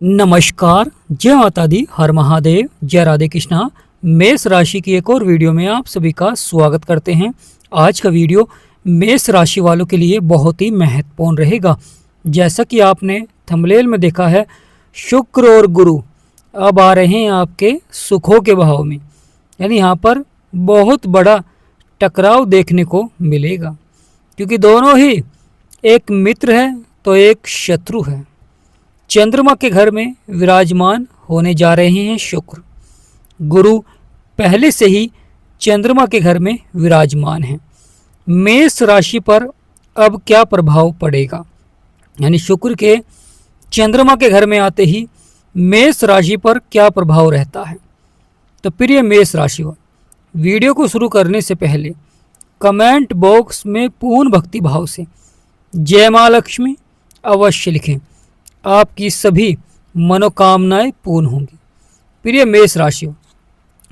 नमस्कार, जय माता दी, हर महादेव, जय राधे कृष्णा। मेष राशि की एक और वीडियो में आप सभी का स्वागत करते हैं। आज का वीडियो मेष राशि वालों के लिए बहुत ही महत्वपूर्ण रहेगा। जैसा कि आपने थंबनेल में देखा है, शुक्र और गुरु अब आ रहे हैं आपके सुखों के भाव में, यानी यहाँ पर बहुत बड़ा टकराव देखने को मिलेगा, क्योंकि दोनों ही एक मित्र है तो एक शत्रु है। चंद्रमा के घर में विराजमान होने जा रहे हैं शुक्र। गुरु पहले से ही चंद्रमा के घर में विराजमान है। मेष राशि पर अब क्या प्रभाव पड़ेगा, यानी शुक्र के चंद्रमा के घर में आते ही मेष राशि पर क्या प्रभाव रहता है। तो प्रिय मेष राशि वाले, वीडियो को शुरू करने से पहले कमेंट बॉक्स में पूर्ण भक्ति भाव से जय माँ लक्ष्मी अवश्य लिखें। आपकी सभी मनोकामनाएं पूर्ण होंगी। प्रिय मेष राशि,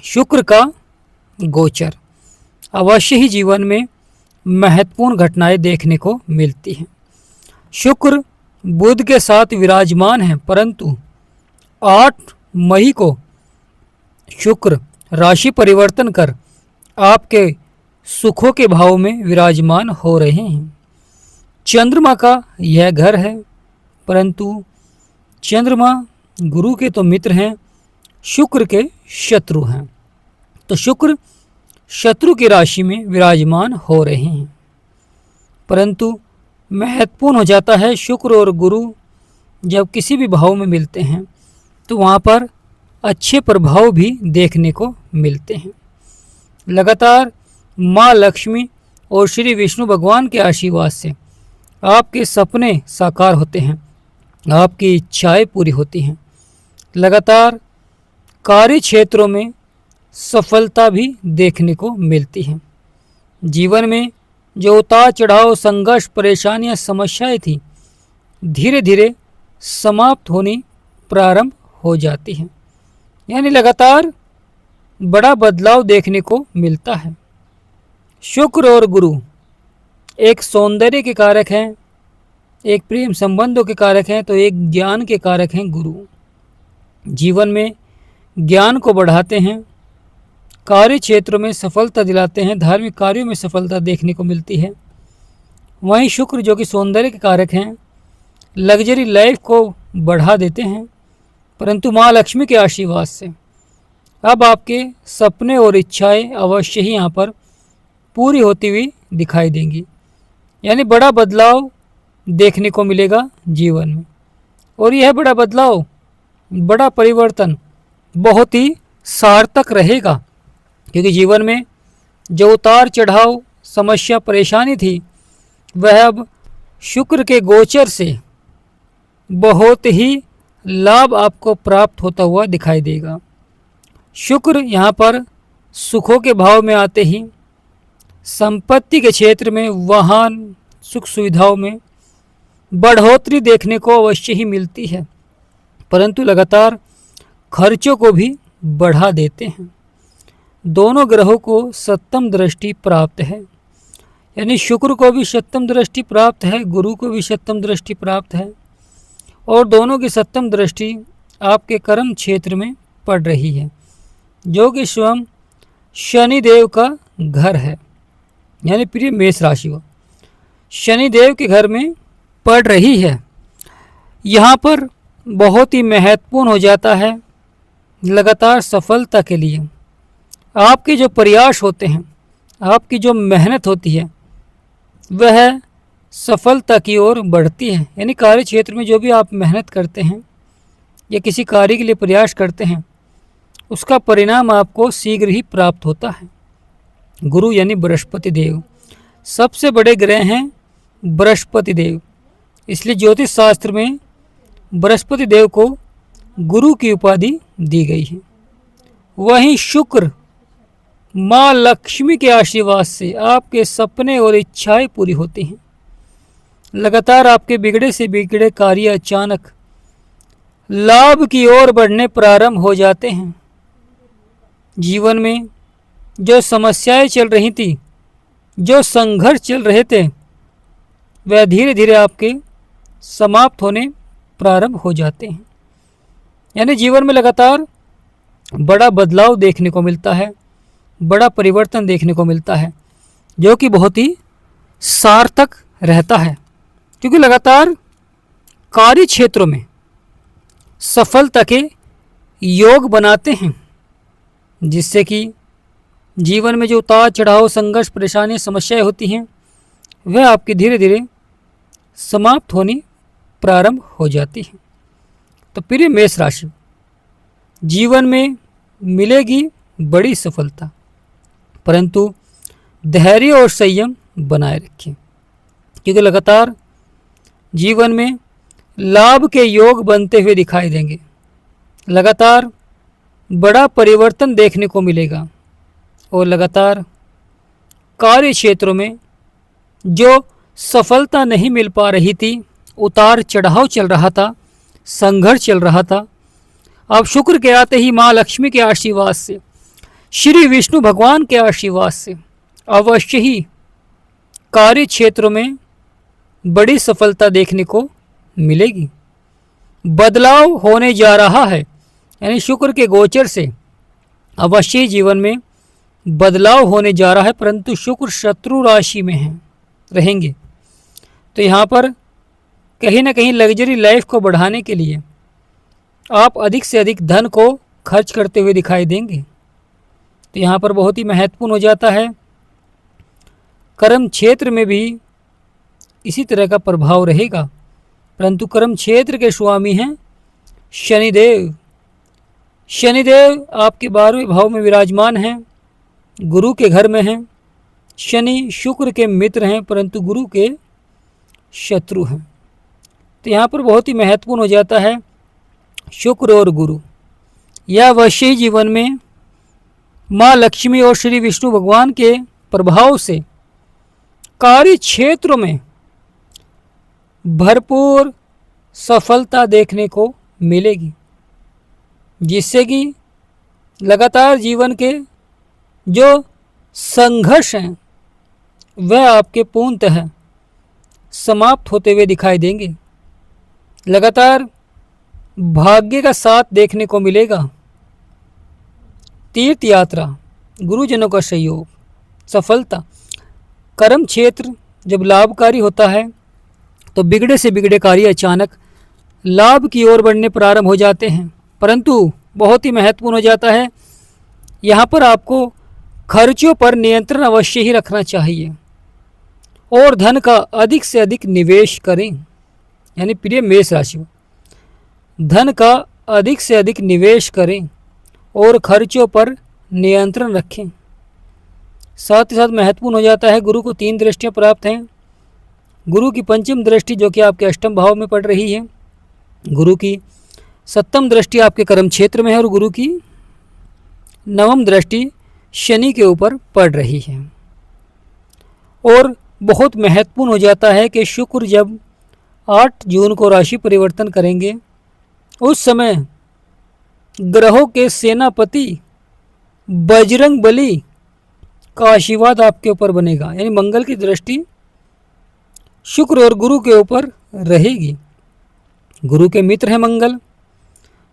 शुक्र का गोचर अवश्य ही जीवन में महत्वपूर्ण घटनाएं देखने को मिलती हैं। शुक्र बुध के साथ विराजमान है, परंतु 8 मई को शुक्र राशि परिवर्तन कर आपके सुखों के भाव में विराजमान हो रहे हैं। चंद्रमा का यह घर है, परंतु चंद्रमा गुरु के तो मित्र हैं, शुक्र के शत्रु हैं। तो शुक्र शत्रु की राशि में विराजमान हो रहे हैं, परंतु महत्वपूर्ण हो जाता है शुक्र और गुरु जब किसी भी भाव में मिलते हैं तो वहाँ पर अच्छे प्रभाव भी देखने को मिलते हैं। लगातार माँ लक्ष्मी और श्री विष्णु भगवान के आशीर्वाद से आपके सपने साकार होते हैं, आपकी इच्छाएं पूरी होती हैं। लगातार कार्य क्षेत्रों में सफलता भी देखने को मिलती है। जीवन में जो उतार चढ़ाव, संघर्ष, परेशानियां, समस्याएं थी, धीरे धीरे समाप्त होनी प्रारंभ हो जाती हैं, यानी लगातार बड़ा बदलाव देखने को मिलता है। शुक्र और गुरु एक सौंदर्य के कारक हैं, एक प्रेम संबंधों के कारक हैं, तो एक ज्ञान के कारक हैं गुरु। जीवन में ज्ञान को बढ़ाते हैं, कार्य क्षेत्रों में सफलता दिलाते हैं, धार्मिक कार्यों में सफलता देखने को मिलती है। वहीं शुक्र जो कि सौंदर्य के कारक हैं, लग्जरी लाइफ को बढ़ा देते हैं, परंतु माँ लक्ष्मी के आशीर्वाद से अब आपके सपने और इच्छाएं अवश्य ही यहाँ पर पूरी होती हुई दिखाई देंगी, यानी बड़ा बदलाव देखने को मिलेगा जीवन में। और यह बड़ा बदलाव, बड़ा परिवर्तन बहुत ही सार्थक रहेगा, क्योंकि जीवन में जो उतार चढ़ाव, समस्या, परेशानी थी, वह अब शुक्र के गोचर से बहुत ही लाभ आपको प्राप्त होता हुआ दिखाई देगा। शुक्र यहाँ पर सुखों के भाव में आते ही संपत्ति के क्षेत्र में, वाहन, सुख सुविधाओं में बढ़ोतरी देखने को अवश्य ही मिलती है, परंतु लगातार खर्चों को भी बढ़ा देते हैं। दोनों ग्रहों को सप्तम दृष्टि प्राप्त है, यानी शुक्र को भी सप्तम दृष्टि प्राप्त है, गुरु को भी सप्तम दृष्टि प्राप्त है, और दोनों की सप्तम दृष्टि आपके कर्म क्षेत्र में पड़ रही है, जो कि स्वयं शनिदेव का घर है। यानी प्रिय मेष राशि को शनिदेव के घर में पड़ रही है। यहाँ पर बहुत ही महत्वपूर्ण हो जाता है लगातार सफलता के लिए आपके जो प्रयास होते हैं, आपकी जो मेहनत होती है, वह सफलता की ओर बढ़ती है। यानी कार्य क्षेत्र में जो भी आप मेहनत करते हैं या किसी कार्य के लिए प्रयास करते हैं, उसका परिणाम आपको शीघ्र ही प्राप्त होता है। गुरु यानी बृहस्पति देव, सबसे बड़े ग्रह हैं बृहस्पति देव, इसलिए ज्योतिष शास्त्र में बृहस्पति देव को गुरु की उपाधि दी गई है। वहीं शुक्र माँ लक्ष्मी के आशीर्वाद से आपके सपने और इच्छाएं पूरी होती हैं। लगातार आपके बिगड़े से बिगड़े कार्य अचानक लाभ की ओर बढ़ने प्रारंभ हो जाते हैं। जीवन में जो समस्याएं चल रही थी, जो संघर्ष चल रहे थे, वह धीरे धीरे आपके समाप्त होने प्रारंभ हो जाते हैं। यानी जीवन में लगातार बड़ा बदलाव देखने को मिलता है, बड़ा परिवर्तन देखने को मिलता है, जो कि बहुत ही सार्थक रहता है, क्योंकि लगातार कार्य क्षेत्रों में सफलता के योग बनाते हैं, जिससे कि जीवन में जो उतार चढ़ाव, संघर्ष, परेशानी, समस्याएं होती हैं, वह आपकी धीरे धीरे समाप्त होनी प्रारंभ हो जाती हैं। तो प्रिय मेष राशि, जीवन में मिलेगी बड़ी सफलता, परंतु धैर्य और संयम बनाए रखें, क्योंकि लगातार जीवन में लाभ के योग बनते हुए दिखाई देंगे। लगातार बड़ा परिवर्तन देखने को मिलेगा और लगातार कार्य क्षेत्रों में जो सफलता नहीं मिल पा रही थी, उतार चढ़ाव चल रहा था, संघर्ष चल रहा था, अब शुक्र के आते ही माँ लक्ष्मी के आशीर्वाद से, श्री विष्णु भगवान के आशीर्वाद से अवश्य ही कार्य क्षेत्रों में बड़ी सफलता देखने को मिलेगी। बदलाव होने जा रहा है, यानी शुक्र के गोचर से अवश्य जीवन में बदलाव होने जा रहा है, परंतु शुक्र शत्रु राशि में है रहेंगे। तो यहाँ पर कहीं ना कहीं लग्जरी लाइफ को बढ़ाने के लिए आप अधिक से अधिक धन को खर्च करते हुए दिखाई देंगे। तो यहाँ पर बहुत ही महत्वपूर्ण हो जाता है। कर्म क्षेत्र में भी इसी तरह का प्रभाव रहेगा, परंतु कर्म क्षेत्र के स्वामी हैं शनिदेव। शनिदेव आपके 12वें भाव में विराजमान हैं, गुरु के घर में हैं। शनि शुक्र के मित्र हैं, परंतु गुरु के शत्रु हैं। तो यहाँ पर बहुत ही महत्वपूर्ण हो जाता है शुक्र और गुरु। यह अवश्य ही जीवन में माँ लक्ष्मी और श्री विष्णु भगवान के प्रभाव से कार्य क्षेत्रों में भरपूर सफलता देखने को मिलेगी, जिससे कि लगातार जीवन के जो संघर्ष हैं वह आपके पूर्णतः समाप्त होते हुए दिखाई देंगे। लगातार भाग्य का साथ देखने को मिलेगा। तीर्थ यात्रा, गुरुजनों का सहयोग, सफलता। कर्म क्षेत्र जब लाभकारी होता है तो बिगड़े से बिगड़े कार्य अचानक लाभ की ओर बढ़ने प्रारंभ हो जाते हैं, परंतु बहुत ही महत्वपूर्ण हो जाता है यहाँ पर आपको खर्चों पर नियंत्रण अवश्य ही रखना चाहिए और धन का अधिक से अधिक निवेश करें। यानी प्रिय मेष राशि, धन का अधिक से अधिक निवेश करें और खर्चों पर नियंत्रण रखें। साथ ही साथ महत्वपूर्ण हो जाता है, गुरु को 3 दृष्टियां प्राप्त हैं। गुरु की 5वीं दृष्टि जो कि आपके 8वें भाव में पड़ रही है, गुरु की 7वीं दृष्टि आपके कर्म क्षेत्र में है और गुरु की 9वीं दृष्टि शनि के ऊपर पड़ रही है। और बहुत महत्वपूर्ण हो जाता है कि शुक्र जब 8 जून को राशि परिवर्तन करेंगे, उस समय ग्रहों के सेनापति बजरंग बली का आशीर्वाद आपके ऊपर बनेगा। यानी मंगल की दृष्टि शुक्र और गुरु के ऊपर रहेगी। गुरु के मित्र हैं मंगल,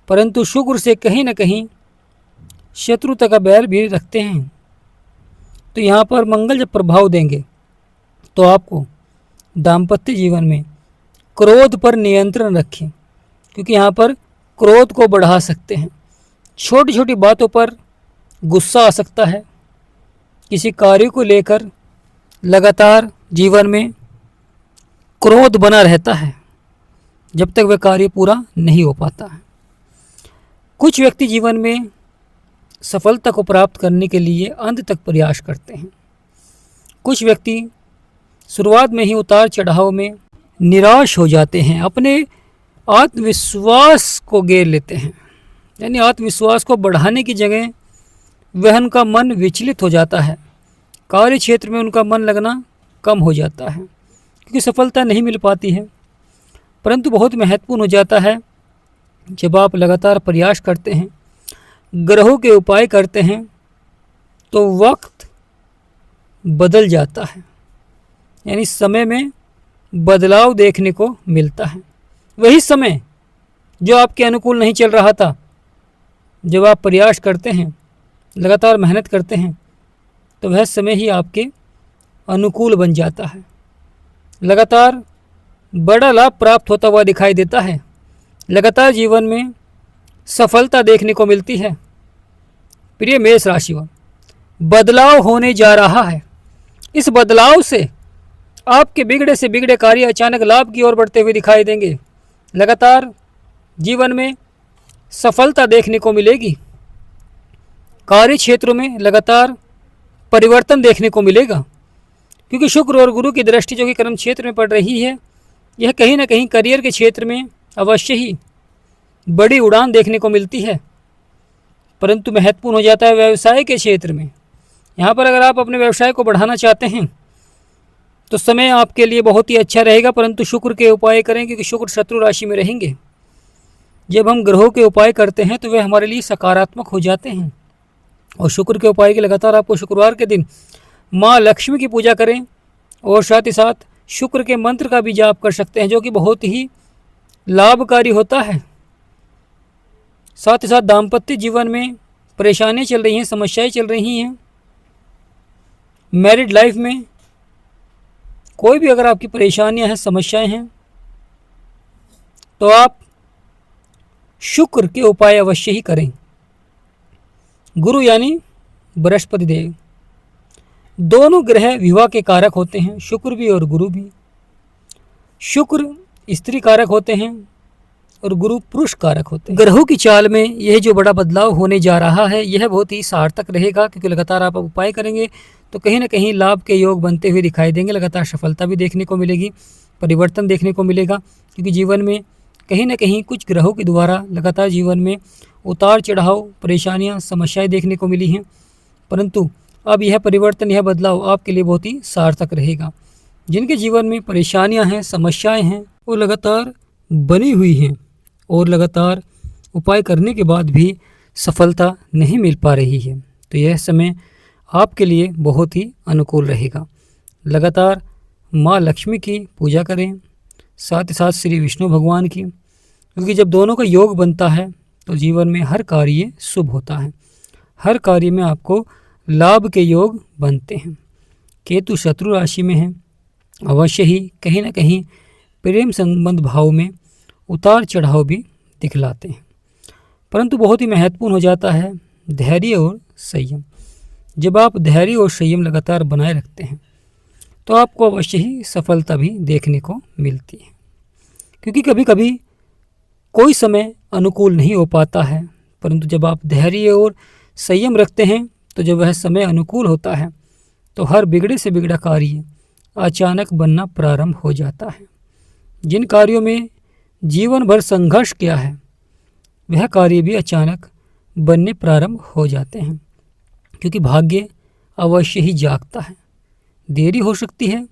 परंतु शुक्र से कहीं ना कहीं शत्रुता का बैर भी रखते हैं। तो यहाँ पर मंगल जब प्रभाव देंगे तो आपको दाम्पत्य जीवन में क्रोध पर नियंत्रण रखें, क्योंकि यहाँ पर क्रोध को बढ़ा सकते हैं। छोटी छोटी बातों पर गुस्सा आ सकता है। किसी कार्य को लेकर लगातार जीवन में क्रोध बना रहता है जब तक वह कार्य पूरा नहीं हो पाता है। कुछ व्यक्ति जीवन में सफलता को प्राप्त करने के लिए अंत तक प्रयास करते हैं। कुछ व्यक्ति शुरुआत में ही उतार चढ़ाव में निराश हो जाते हैं, अपने आत्मविश्वास को घेर लेते हैं। यानी आत्मविश्वास को बढ़ाने की जगह वह उनका मन विचलित हो जाता है, कार्य क्षेत्र में उनका मन लगना कम हो जाता है क्योंकि सफलता नहीं मिल पाती है। परंतु बहुत महत्वपूर्ण हो जाता है जब आप लगातार प्रयास करते हैं, ग्रहों के उपाय करते हैं, तो वक्त बदल जाता है। यानी समय में बदलाव देखने को मिलता है। वही समय जो आपके अनुकूल नहीं चल रहा था, जब आप प्रयास करते हैं, लगातार मेहनत करते हैं, तो वह समय ही आपके अनुकूल बन जाता है। लगातार बड़ा लाभ प्राप्त होता हुआ दिखाई देता है। लगातार जीवन में सफलता देखने को मिलती है। प्रिय मेष राशिवाल, बदलाव होने जा रहा है। इस बदलाव से आपके बिगड़े से बिगड़े कार्य अचानक लाभ की ओर बढ़ते हुए दिखाई देंगे। लगातार जीवन में सफलता देखने को मिलेगी। कार्य क्षेत्रों में लगातार परिवर्तन देखने को मिलेगा, क्योंकि शुक्र और गुरु की दृष्टि जो कि कर्म क्षेत्र में पड़ रही है, यह कहीं ना कहीं करियर के क्षेत्र में अवश्य ही बड़ी उड़ान देखने को मिलती है। परंतु महत्वपूर्ण हो जाता है व्यवसाय के क्षेत्र में। यहाँ पर अगर आप अपने व्यवसाय को बढ़ाना चाहते हैं तो समय आपके लिए बहुत ही अच्छा रहेगा, परंतु शुक्र के उपाय करें, क्योंकि शुक्र शत्रु राशि में रहेंगे। जब हम ग्रहों के उपाय करते हैं तो वे हमारे लिए सकारात्मक हो जाते हैं। और शुक्र के उपाय के लगातार आपको शुक्रवार के दिन माँ लक्ष्मी की पूजा करें, और साथ ही साथ शुक्र के मंत्र का भी जाप कर सकते हैं, जो कि बहुत ही लाभकारी होता है। साथ ही साथ दाम्पत्य जीवन में परेशानियाँ चल रही हैं, समस्याएं चल रही हैं, मैरिड लाइफ में कोई भी अगर आपकी परेशानियां हैं, समस्याएं हैं, तो आप शुक्र के उपाय अवश्य ही करें। गुरु यानी बृहस्पति देव, दोनों ग्रह विवाह के कारक होते हैं, शुक्र भी और गुरु भी। शुक्र स्त्री कारक होते हैं और गुरु पुरुष कारक होते हैं। ग्रहों की चाल में यह जो बड़ा बदलाव होने जा रहा है, यह बहुत ही सार्थक रहेगा, क्योंकि लगातार आप उपाय करेंगे तो कहीं ना कहीं लाभ के योग बनते हुए दिखाई देंगे। लगातार सफलता भी देखने को मिलेगी, परिवर्तन देखने को मिलेगा, क्योंकि जीवन में कहीं ना कहीं कुछ ग्रहों के द्वारा लगातार जीवन में उतार चढ़ाव, परेशानियां, समस्याएं देखने को मिली हैं, परंतु अब यह परिवर्तन, यह बदलाव आपके लिए बहुत ही सार्थक रहेगा। जिनके जीवन में परेशानियां हैं, समस्याएं हैं, वो लगातार बनी हुई हैं और लगातार उपाय करने के बाद भी सफलता नहीं मिल पा रही है, तो यह समय आपके लिए बहुत ही अनुकूल रहेगा। लगातार माँ लक्ष्मी की पूजा करें, साथ ही साथ श्री विष्णु भगवान की, क्योंकि जब दोनों का योग बनता है तो जीवन में हर कार्य शुभ होता है, हर कार्य में आपको लाभ के योग बनते हैं। केतु शत्रु राशि में है, अवश्य ही कहीं ना कहीं प्रेम संबंध भाव में उतार चढ़ाव भी दिखलाते हैं, परंतु बहुत ही महत्वपूर्ण हो जाता है धैर्य और संयम। जब आप धैर्य और संयम लगातार बनाए रखते हैं तो आपको अवश्य ही सफलता भी देखने को मिलती है, क्योंकि कभी कभी कोई समय अनुकूल नहीं हो पाता है, परंतु जब आप धैर्य और संयम रखते हैं तो जब वह समय अनुकूल होता है तो हर बिगड़े से बिगड़ा कार्य अचानक बनना प्रारंभ हो जाता है। जिन कार्यों में जीवन भर संघर्ष किया है, वह कार्य भी अचानक बनने प्रारंभ हो जाते हैं, क्योंकि भाग्य अवश्य ही जागता है। देरी हो सकती है,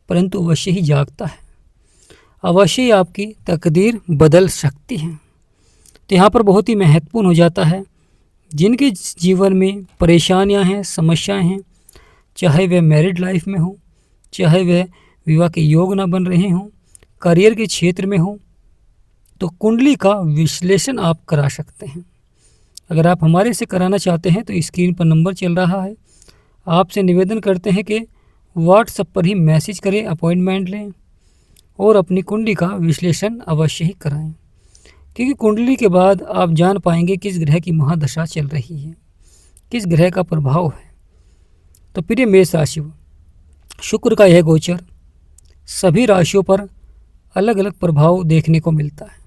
परंतु अवश्य ही जागता है। अवश्य ही आपकी तकदीर बदल सकती है। तो यहाँ पर बहुत ही महत्वपूर्ण हो जाता है, जिनके जीवन में परेशानियाँ हैं, समस्याएं हैं, चाहे वह मैरिड लाइफ में हो, चाहे वह विवाह के योग ना बन रहे हों, करियर के क्षेत्र में हो, तो कुंडली का विश्लेषण आप करा सकते हैं। अगर आप हमारे से कराना चाहते हैं तो स्क्रीन पर नंबर चल रहा है, आपसे निवेदन करते हैं कि व्हाट्सएप पर ही मैसेज करें, अपॉइंटमेंट लें और अपनी कुंडली का विश्लेषण अवश्य ही कराएं, क्योंकि कुंडली के बाद आप जान पाएंगे किस ग्रह की महादशा चल रही है, किस ग्रह का प्रभाव है। तो प्रिय मेष राशि, शुक्र का यह गोचर सभी राशियों पर अलग अलग प्रभाव देखने को मिलता है।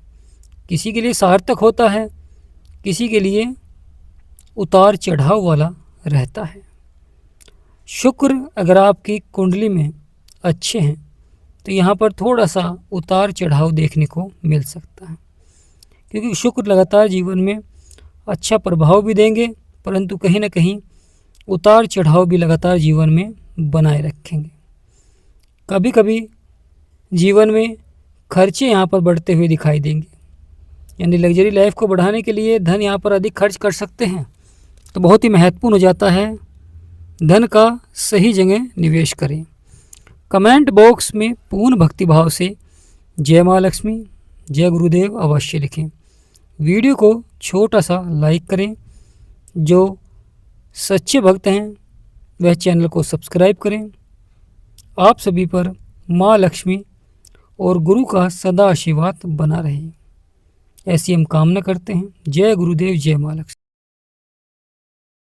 किसी के लिए सार्थक होता है, किसी के लिए उतार चढ़ाव वाला रहता है। शुक्र अगर आपकी कुंडली में अच्छे हैं तो यहाँ पर थोड़ा सा उतार चढ़ाव देखने को मिल सकता है, क्योंकि शुक्र लगातार जीवन में अच्छा प्रभाव भी देंगे, परंतु कहीं ना कहीं उतार चढ़ाव भी लगातार जीवन में बनाए रखेंगे। कभी कभी जीवन में खर्चे यहाँ पर बढ़ते हुए दिखाई देंगे, यानी लग्जरी लाइफ को बढ़ाने के लिए धन यहाँ पर अधिक खर्च कर सकते हैं। तो बहुत ही महत्वपूर्ण हो जाता है धन का सही जगह निवेश करें। कमेंट बॉक्स में पूर्ण भक्तिभाव से जय माँ लक्ष्मी, जय गुरुदेव अवश्य लिखें। वीडियो को छोटा सा लाइक करें। जो सच्चे भक्त हैं वह चैनल को सब्सक्राइब करें। आप सभी पर माँ लक्ष्मी और गुरु का सदा आशीर्वाद बना रहे, ऐसी हम कामना करते हैं। जय गुरुदेव, जय माँ लक्ष्मी।